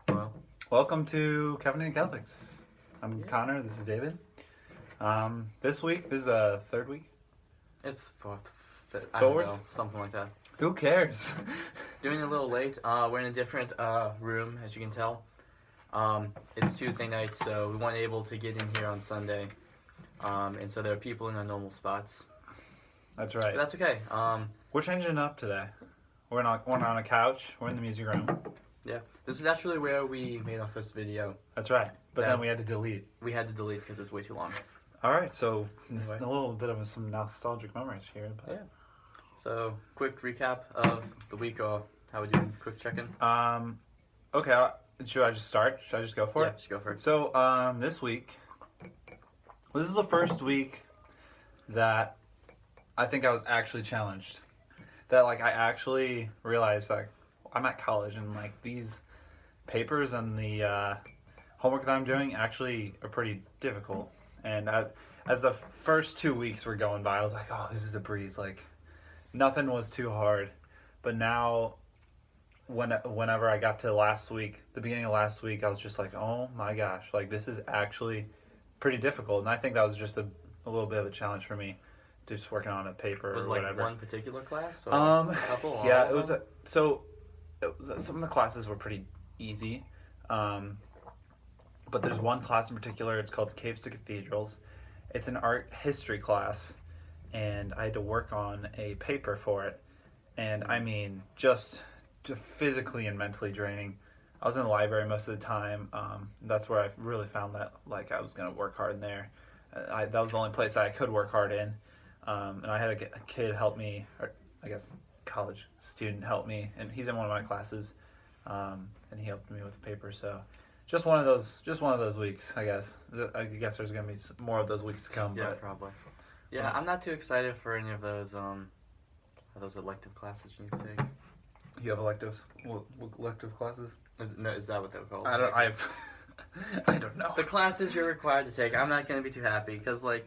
Well, Welcome to Covenant Catholics. I'm Yeah. Connor. This is David. This week, this is a third week. it's fourth, fifth, I don't Fourth? know, something like that. Who cares? Doing a little late. We're in a different room, as you can tell. It's Tuesday night, so we weren't able to get in here on Sunday. And so there are people in our normal spots. That's But right. that's okay. We're changing it up today. We're on a couch. We're in the music room. Yeah. This is actually where we made our first video. That's right. But Yeah. then we had to delete. We had to delete because it was way too long. All right. So it's Anyway. a little bit of some nostalgic memories here. But, Yeah. So, quick recap of the week, or how we doing? Quick check-in. Okay. Should I just start? Should I just go for Yeah, it? just go for it. So this week, this is the first week that I think I was actually challenged. That like I actually realized like I'm at college and like these papers and the homework that I'm doing actually are pretty difficult. And as the first 2 weeks were going by, I was like, oh, this is a breeze. Like nothing was too hard. But now, whenever I got to last week, the beginning of last week, I was just like, oh my gosh, like this is actually pretty difficult. And I think that was just a little bit of a challenge for me, just working on a paper Was or it like whatever. one particular class? Or Um, a couple? All Yeah, of it was them? some of the classes were pretty easy, but there's one class in particular. It's called Caves to Cathedrals. It's an art history class, and I had to work on a paper for it. And I mean, just physically and mentally draining. I was in the library most of the time. That's where I really found that like I was gonna work hard in there. That was the only place that I could work hard in. And I had a kid help me, or I guess college student help me, and he's in one of my classes, and he helped me with the paper. So, just one of those weeks, I guess. I guess there's gonna be more of those weeks to come. Yeah, But probably. Yeah, I'm not too excited for any of those elective classes you need to take. you have electives, elective classes. Is that what they're called? I don't. I don't know. The classes you're required to take, I'm not gonna be too happy because like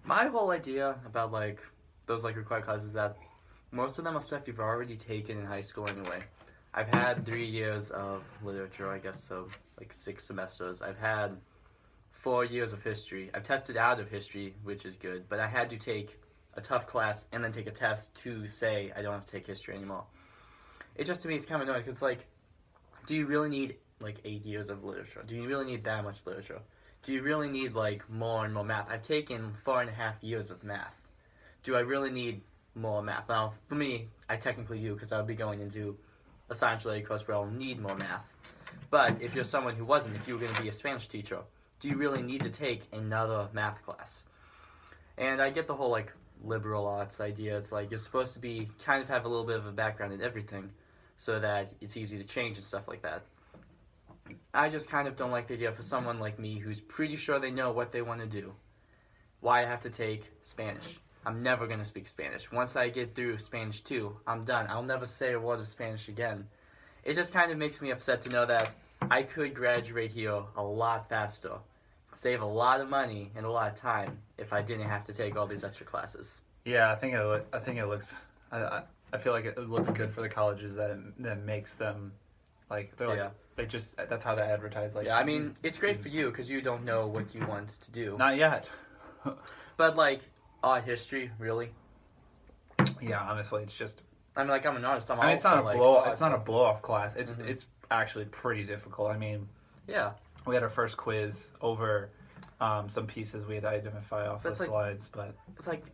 my whole idea about like those like required classes is that most of them are stuff you've already taken in high school anyway. I've had 3 years of literature, I guess, so like 6 semesters. I've had 4 years of history. I've tested out of history, which is good, but I had to take a tough class and then take a test to say I don't have to take history anymore. It just, to me, it's kind of annoying. It's like, do you really need like 8 years of literature? Do you really need that much literature? Do you really need like more and more math? I've taken 4.5 years of math. Do I really need more math? Now, for me, I technically do because I'll be going into a science-related course where I'll need more math. But if you're someone who wasn't, if you were going to be a Spanish teacher, do you really need to take another math class? And I get the whole like liberal arts idea. It's like you're supposed to be kind of have a little bit of a background in everything so that it's easy to change and stuff like that. I just kind of don't like the idea for someone like me who's pretty sure they know what they want to do. Why I have to take Spanish? I'm never going to speak Spanish. Once I get through Spanish 2, I'm done. I'll never say a word of Spanish again. It just kind of makes me upset to know that I could graduate here a lot faster, save a lot of money and a lot of time if I didn't have to take all these extra classes. Yeah, I think it looks. I feel like it looks good for the colleges that makes them, like they're like Yeah. they just that's how they advertise. Like Yeah, I mean, these it's great for students. you because you don't know what you want to do. Not yet. But like, art history, really? Yeah, honestly, it's just. I mean, like, I'm an artist. I'm I mean, it's all not for, a like, blow. art, It's not a but- blow off class. It's Mhm. it's actually pretty difficult. I mean, Yeah. we had our first quiz over some pieces we had to identify off the That's like- slides, but It's like,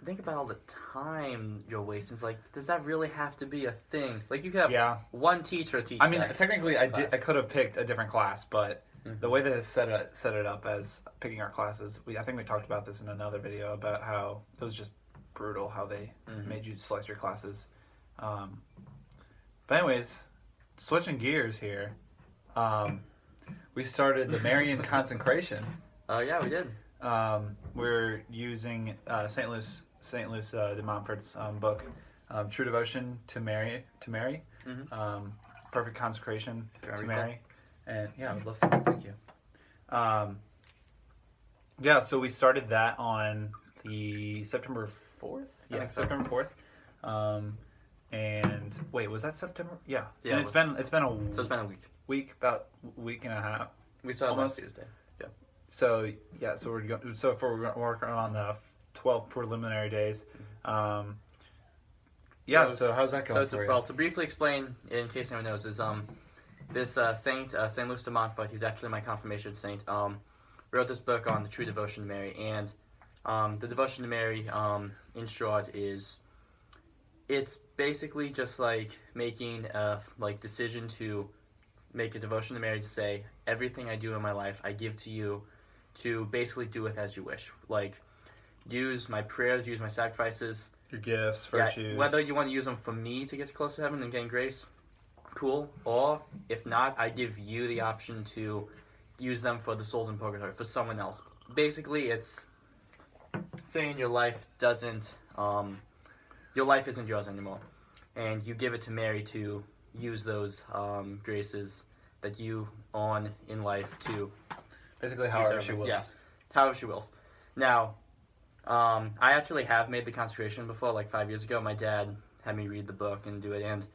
think about all the time you're wasting. It's like, does that really have to be a thing? Like, you could have yeah. one teacher teach I mean, that technically, I class. could have picked a different class, but Mhm. the way that it's set it up as picking our classes, I think we talked about this in another video about how it was just brutal how they Mhm. made you select your classes. But anyways, switching gears here, we started the Marian Consecration. Oh, yeah, we did. We're using St. Louis de Montfort's book, True Devotion to Mary, Mhm. Perfect Consecration Very to cool. Mary, and yeah, I would love some. Thank you. Yeah, so we started that on the September 4th. I Yeah, think so. September 4th, and Wait, was that September? Yeah. Yeah, And it it's been So it's been a week. about a week and a half. We started Almost. last Tuesday. Yeah. So yeah, so we're working on the 12 preliminary days. Yeah. So how's that going for you? Well, to briefly explain, in case anyone knows, is this saint, Saint Louis de Montfort. He's actually my confirmation saint. Wrote this book on the true devotion to Mary, and the devotion to Mary, in short, is it's basically just like making a decision to make a devotion to Mary, to say everything I do in my life I give to you, to basically do with as you wish. Like, use my prayers, use my sacrifices, Your gifts, virtues. yeah, whether you want to use them for me to get close to heaven and gain grace, cool. Or if not, I give you the option to use them for the souls in purgatory, for someone else. Basically, it's saying your life doesn't, your life isn't yours anymore, and you give it to Mary to use those graces that you on in life to Basically, however she wills. Yeah, however she wills. Now, I actually have made the consecration before, like 5 years ago. My dad had me read the book and do it, and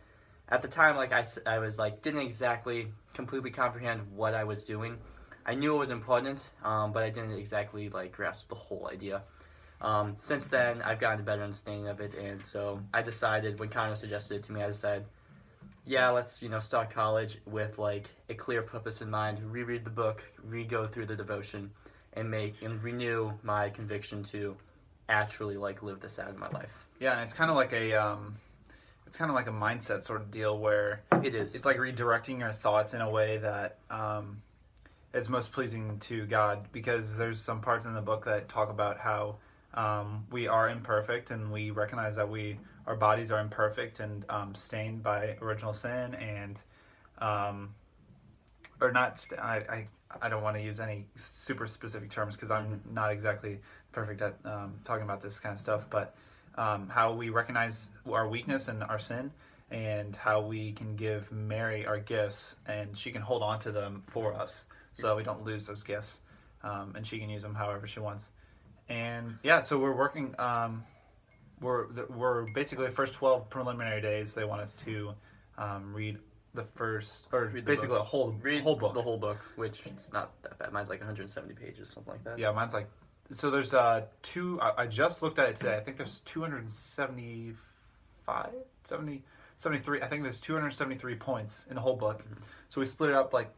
at the time, like I was like didn't exactly completely comprehend what I was doing. I knew it was important, but I didn't exactly like grasp the whole idea. Since then, I've gotten a better understanding of it, and so I decided, when Connor suggested it to me, I decided, yeah, let's start college with like a clear purpose in mind, reread the book, re-go through the devotion, and renew my conviction to actually like live this out in my life. Yeah, and it's kind of like a mindset sort of deal where It is. it's like redirecting your thoughts in a way that is most pleasing to God, because there's some parts in the book that talk about how we are imperfect, and we recognize that our bodies are imperfect and stained by original sin, and or not. I don't want to use any super specific terms because I'm not exactly perfect at talking about this kind of stuff, but how we recognize our weakness and our sin, and how we can give Mary our gifts, and she can hold on to them for us so that we don't lose those gifts, and she can use them however she wants. And yeah, so we're working. We're basically the first 12 preliminary days. They want us to read the first, or Read the basically book. a whole book. The whole book, which it's not that bad. Mine's like 170 pages, something like that. Yeah, mine's like, so there's two. I just looked at it today. I think there's 275, 70, 73. I think there's 273 points in the whole book. Mm-hmm. So we split it up like,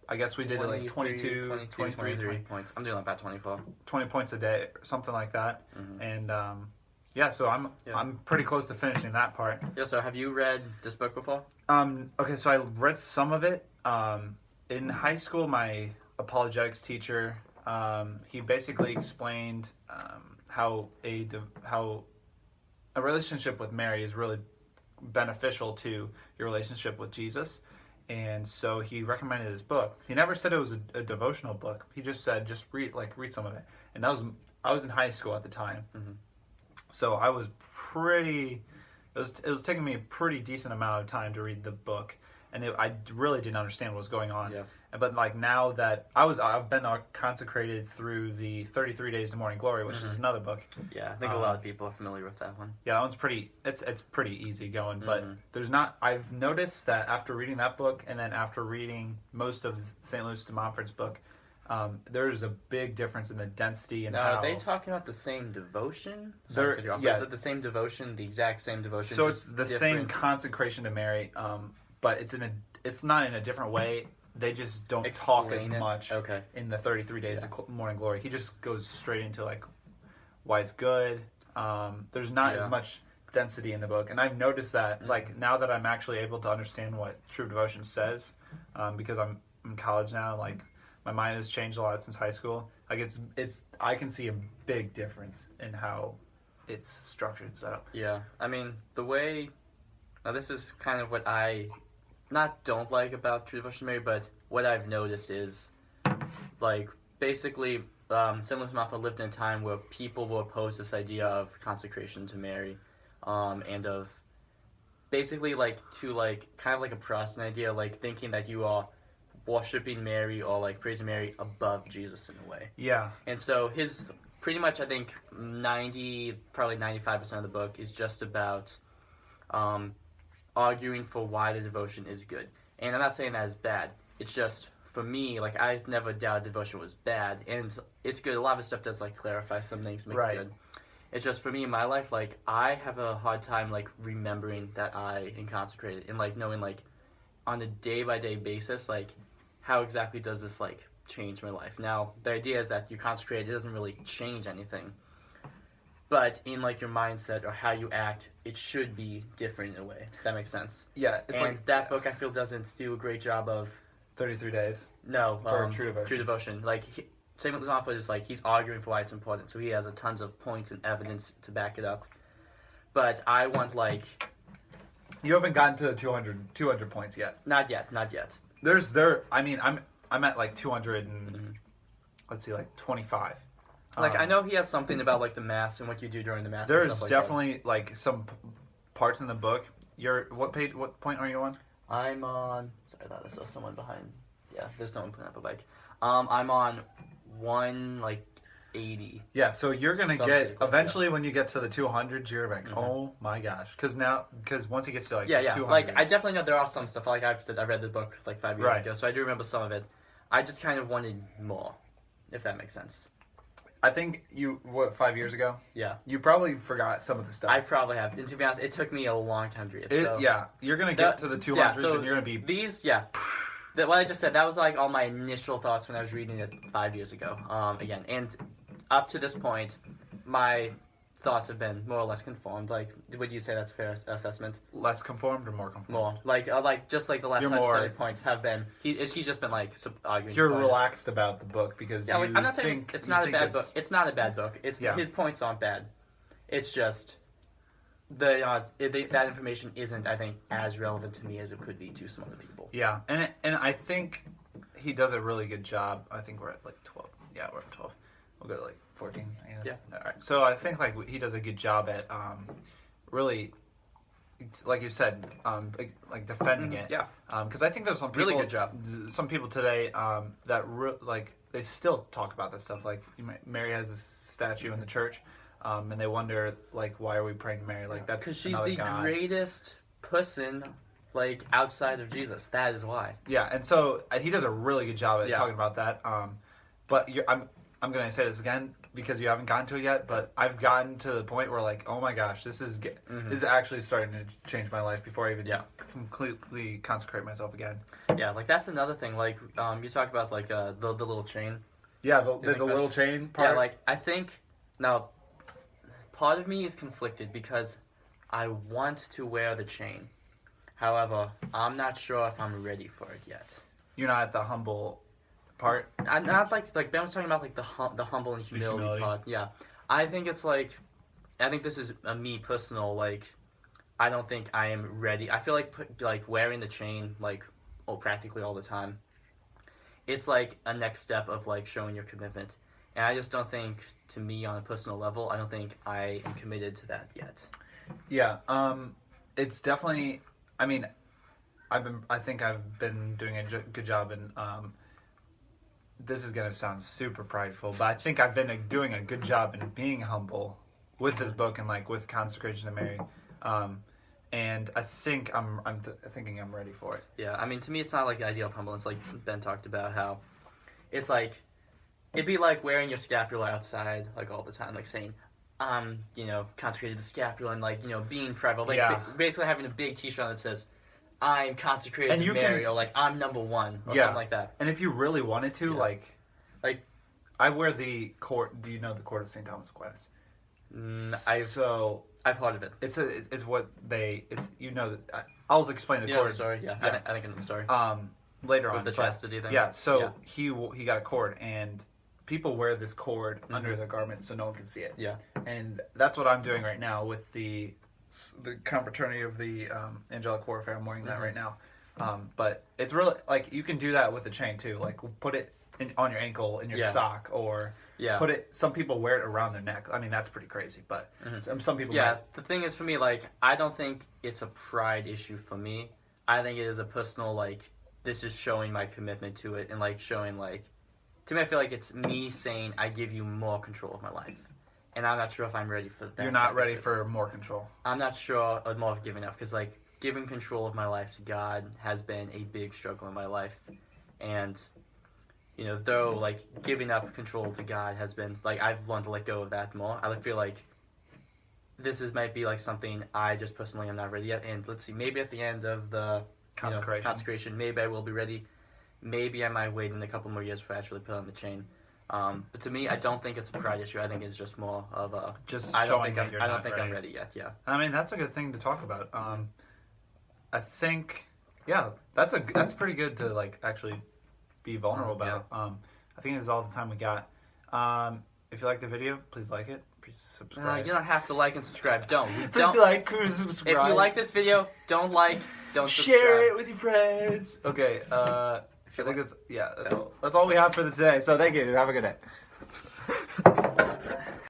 I guess we did it like 23 points. I'm doing about 24. 20 points a day, something like that. Mm-hmm. And yeah, so I'm pretty close to finishing that part. Yeah, so have you read this book before? Okay, so I read some of it. In high school, my apologetics teacher, he basically explained how a relationship with Mary is really beneficial to your relationship with Jesus. And so he recommended this book. He never said it was a devotional book. He just said, just read some of it. And I was in high school at the time. Mm-hmm. So I was it was taking me a pretty decent amount of time to read the book. And I really didn't understand what was going on. Yeah. But like now that I've been consecrated through the 33 Days of Morning Glory, which is another book. Yeah, I think a lot of people are familiar with that one. Yeah, that one's it's pretty easy going. But I've noticed that after reading that book, and then after reading most of St. Louis de Montfort's book, there's a big difference in the density and how... Are they talking about the same devotion? Is it the same devotion, the exact same devotion? So it's the same consecration to Mary, but it's not in a different way. They just don't talk as much in the 33 Days of Morning Glory. He just goes straight into like why it's good. There's not as much density in the book, and I've noticed that like now that I'm actually able to understand what true devotion says, because I'm in college now. Like my mind has changed a lot since high school. Like it's I can see a big difference in how it's structured and set up. Yeah, I mean the way. Now this is kind of what I don't like about true devotion to Mary, but what I've noticed is, like, basically, St. Louis de Montfort lived in a time where people will oppose this idea of consecration to Mary, and of basically, like, to, like, kind of like a Protestant idea, like, thinking that you are worshiping Mary or, like, praising Mary above Jesus in a way. Yeah. And so his, pretty much, I think, probably 95% of the book is just about, arguing for why the devotion is good. And I'm not saying that is bad. It's just, for me, like, I've never doubted devotion was bad. And it's good. A lot of the stuff does, like, clarify some things, make it good. It's just, for me, in my life, like, I have a hard time, like, remembering that I am consecrated. And, like, knowing, like, on a day-by-day basis, like, how exactly does this, like, change my life? Now, the idea is that you're consecrated. It doesn't really change anything. But in, like, your mindset or how you act, it should be different in a way. If that makes sense. Yeah, it's and like that book, I feel, doesn't do a great job of 33 days. No, or True Devotion. True Devotion. Like, St. Montfort is like, he's arguing for why it's important, so he has a tons of points and evidence to back it up. But I want, like... You haven't gotten to 200 points yet. Not yet. I mean, I'm at like 200 and, let's see, like 25. Like, I know he has something about, like, the Mass and what you do during the Mass. There's and stuff definitely, like, some parts in the book. What point are you on? I'm on... Sorry, I thought I saw someone behind... Yeah, there's someone putting up a bike. I'm on 180. Yeah, so you're going to get... Close, eventually, when you get to the 200s, you're like, oh my gosh. Because once it gets to, like, 200... Like, I definitely know there are some stuff. Like I've said, I read the book, like, 5 years ago, so I do remember some of it. I just kind of wanted more, if that makes sense. I think 5 years ago? Yeah. You probably forgot some of the stuff. I probably have. And to be honest, it took me a long time to read it. So. Yeah, you're going to get to the 200s and you're going to be... What I just said, that was like all my initial thoughts when I was reading it 5 years ago. Again, and up to this point, my thoughts have been more or less conformed. Like, would you say that's a fair assessment? Less conformed or more conformed? More. Like just like the last 170 points have been. He's just been like arguing. You're relaxed about the book because I'm not saying it's not a bad book. It's not a bad book. His points aren't bad. It's just that information isn't, I think, as relevant to me as it could be to some other people. Yeah, and I think he does a really good job. I think we're at like 12. Yeah, we're at 12. We'll go to like 14, I guess. Yeah. All right. So I think like he does a good job at really, like you said, like defending it. Yeah. Because I think there's some people. Really good job. Some people today that like they still talk about this stuff. Like Mary has a statue in the church, and they wonder like why are we praying to Mary? Like that's because she's another the God. greatest person. Like, outside of Jesus. That is why. Yeah, and so he does a really good job at talking about that. But I'm going to say this again because you haven't gotten to it yet, but I've gotten to the point where, like, oh my gosh, this is actually starting to change my life before I even completely consecrate myself again. Yeah, like, that's another thing. Like, you talk about, like, the little chain. Yeah, the little chain part. Yeah, like, I think, now, part of me is conflicted because I want to wear the chain. However, I'm not sure if I'm ready for it yet. You're not at the humble part? I'm not like Ben was talking about like the humble and humility part. Yeah. I think it's like, I think this is a me personal, like, I don't think I am ready. I feel like wearing the chain, like, practically all the time, it's like a next step of like showing your commitment. And I just don't think, to me on a personal level, I don't think I am committed to that yet. Yeah. It's definitely... I mean, I think I've been doing a good job in, this is going to sound super prideful, but I think I've been doing a good job in being humble with this book and like with Consecration to Mary. And I think I'm thinking I'm ready for it. Yeah, I mean, to me, it's not like the idea of humbleness, like Ben talked about how it's like, it'd be like wearing your scapular outside, like all the time, like saying, consecrated the scapula and like, being prideful, like basically having a big t-shirt on that says, I'm consecrated to Mary, or like, I'm number one, or something like that. And if you really wanted to, like, I wear the cord, do you know the cord of St. Thomas Aquinas? I've heard of it. I'll explain the cord. The story, I think I know the story. Later on. With the chastity thing. Yeah, so he got a cord, and people wear this cord under their garments so no one can see it. Yeah. And that's what I'm doing right now with the confraternity of the angelic warfare. I'm wearing that right now. But it's really, like, you can do that with a chain too. Like, put it on your ankle, in your sock, or put it, some people wear it around their neck. I mean, that's pretty crazy, but some people might. The thing is, for me, like, I don't think it's a pride issue for me. I think it is a personal, like, this is showing my commitment to it, and, like, showing, like, to me, I feel like it's me saying I give you more control of my life. And I'm not sure if I'm ready for that. You're not ready for more control. I'm not sure more of giving up. Because, like, giving control of my life to God has been a big struggle in my life. And, you know, though, like, giving up control to God has been, like, I've learned to let go of that more. I feel like might be, like, something I just personally am not ready yet. And let's see, maybe at the end of the consecration, maybe I will be ready. Maybe I might wait in a couple more years before I actually put on the chain. But to me, I don't think it's a pride issue. I think it's just more of a... I don't think I'm ready yet, yeah. I mean, that's a good thing to talk about. I think, yeah, that's pretty good to, like, actually be vulnerable about. Yeah. I think that's all the time we got. If you like the video, please like it. Please subscribe. You don't have to like and subscribe. Don't. Please like, subscribe. If you like this video, don't subscribe. Share it with your friends. Okay, I think that's all we have for today. So thank you. Have a good day.